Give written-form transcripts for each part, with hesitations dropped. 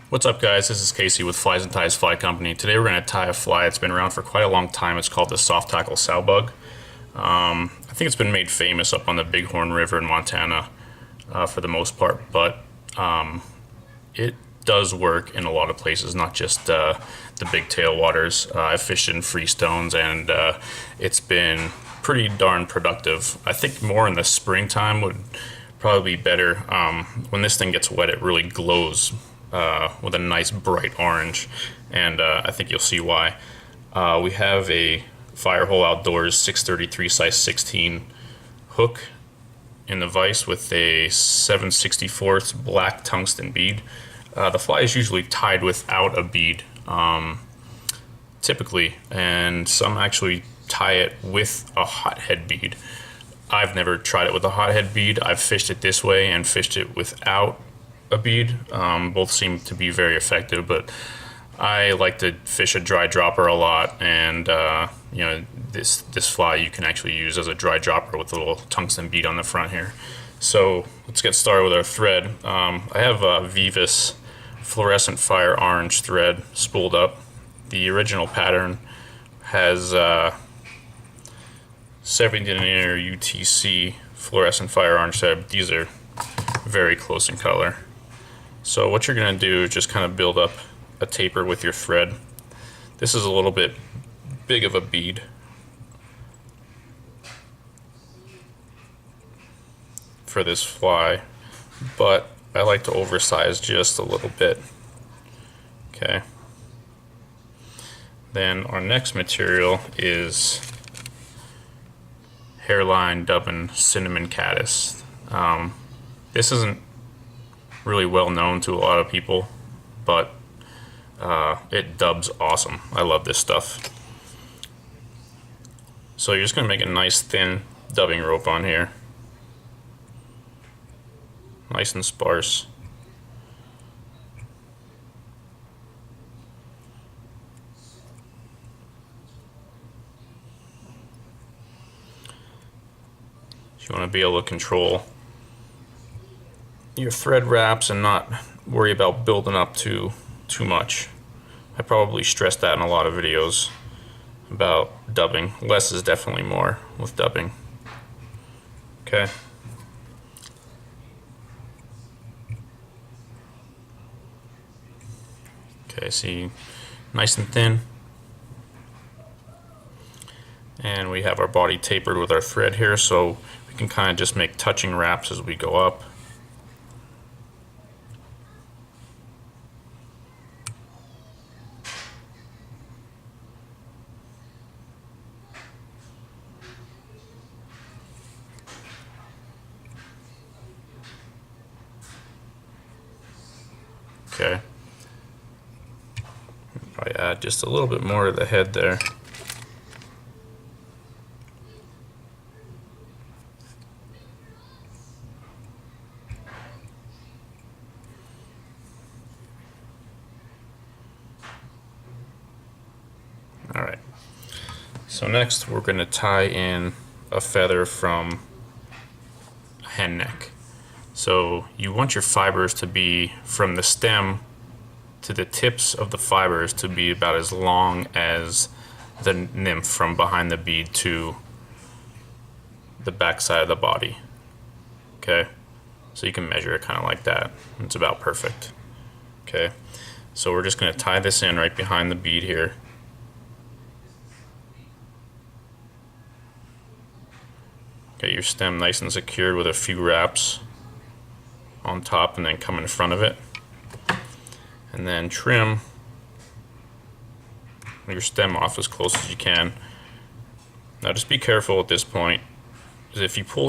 What's up, guys? This is Casey with Flysnties Fly Company. Today we're going to tie a fly that's been around for quite a long time. It's called the soft Hackle Sow bug. I think it's been made famous up on the Bighorn River in Montana for the most part, but it does work in a lot of places, not just the big tailwaters. I've fished in freestones and it's been pretty darn productive. I think more in the springtime would probably be better. When this thing gets wet, it really glows with a nice bright orange, and I think you'll see why. We have a Firehole Outdoors 633 size 16 hook in the vise with a 7/64 black tungsten bead. The fly is usually tied without a bead, typically, and some actually tie it with a hothead bead. I've never tried it with a hothead bead. I've fished it this way and fished it without a bead. Both seem to be very effective, but I like to fish a dry dropper a lot, and you know, this fly you can actually use as a dry dropper with a little tungsten bead on the front here. So let's get started with our thread. I have a Vivus fluorescent fire orange thread spooled up. The original pattern has 70nm UTC fluorescent fire orange thread. These are very close in color. So what you're going to do is just kind of build up a taper with your thread. This is a little bit big of a bead. For this fly, but I like to oversize just a little bit. Okay. Then our next material is hairline dubbin cinnamon caddis. This isn't really well known to a lot of people, but it dubs awesome. I love this stuff. So you're just going to make a nice thin dubbing rope on here. Nice and sparse. You want to be able to control your thread wraps and not worry about building up too much. I probably stressed that in a lot of videos about dubbing. Less is definitely more with dubbing. Okay. Okay, see, nice and thin. And we have our body tapered with our thread here, so we can kind of just make touching wraps as we go up. Okay. Probably add just a little bit more to the head there. Alright, so next we're going to tie in a feather from a hen neck. So you want your fibers to be from the stem to the tips of the fibers to be about as long as the nymph from behind the bead to the back side of the body. Okay, so you can measure it kind of like that. It's about perfect. Okay, so we're just going to tie this in right behind the bead here. Get your stem nice and secured with a few wraps on top, and then come in front of it. And then trim your stem off as close as you can. Now just be careful at this point, because if you pull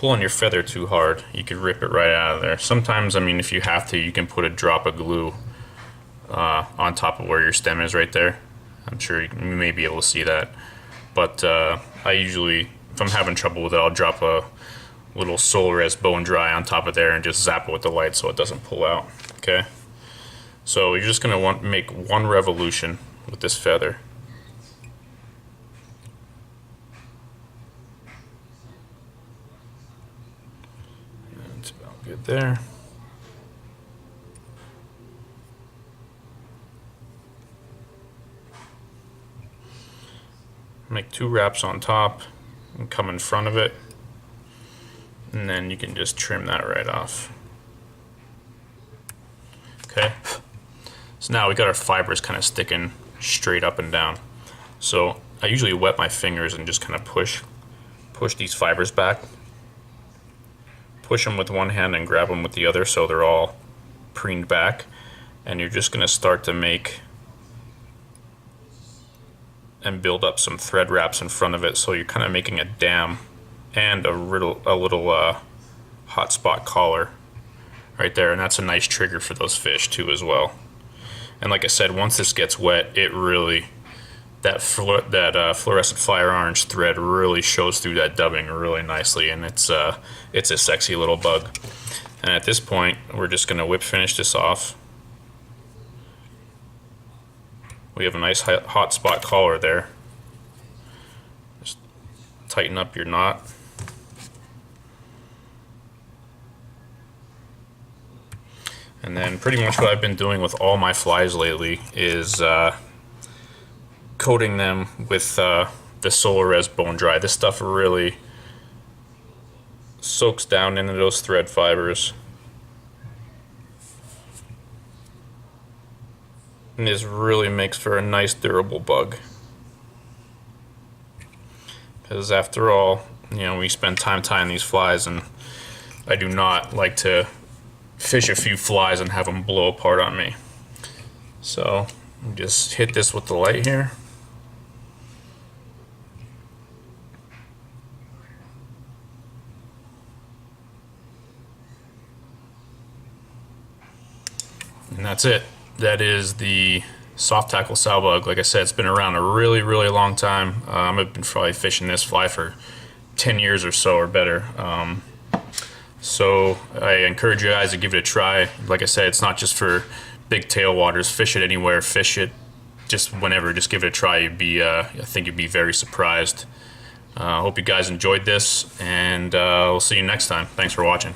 on your feather too hard, you could rip it right out of there. Sometimes, I mean, if you have to, you can put a drop of glue on top of where your stem is right there. I'm sure you may be able to see that. But I usually, if I'm having trouble with it, I'll drop a little Solres bone dry on top of there and just zap it with the light so it doesn't pull out. Okay, so you're just going to make one revolution with this feather. That's about good there. Make 2 wraps on top and come in front of it, and then you can just trim that right off. Okay, so now we got our fibers kind of sticking straight up and down. So I usually wet my fingers and just kind of push these fibers back. Push them with one hand and grab them with the other so they're all preened back. And you're just going to start to make and build up some thread wraps in front of it, so you're kind of making a dam and a little hot spot collar right there, and that's a nice trigger for those fish too as well. And like I said, once this gets wet, it really, that fluorescent fire orange thread really shows through that dubbing really nicely, and it's a sexy little bug. And at this point, we're just going to whip finish this off. We have a nice hot spot collar there. Just tighten up your knot. And then pretty much what I've been doing with all my flies lately is coating them with the Solar Res Bone Dry. This stuff really soaks down into those thread fibers. And this really makes for a nice durable bug. Because after all, you know, we spend time tying these flies, and I do not like to fish a few flies and have them blow apart on me. So just hit this with the light here. And that's it. That is the soft tackle sow bug. Like I said, it's been around a really, really long time. I've been probably fishing this fly for 10 years or so or better. So I encourage you guys to give it a try. Like I said, it's not just for big tailwaters. Fish it anywhere. Fish it just whenever. Just give it a try. I think you'd be very surprised. I hope you guys enjoyed this, and we'll see you next time. Thanks for watching.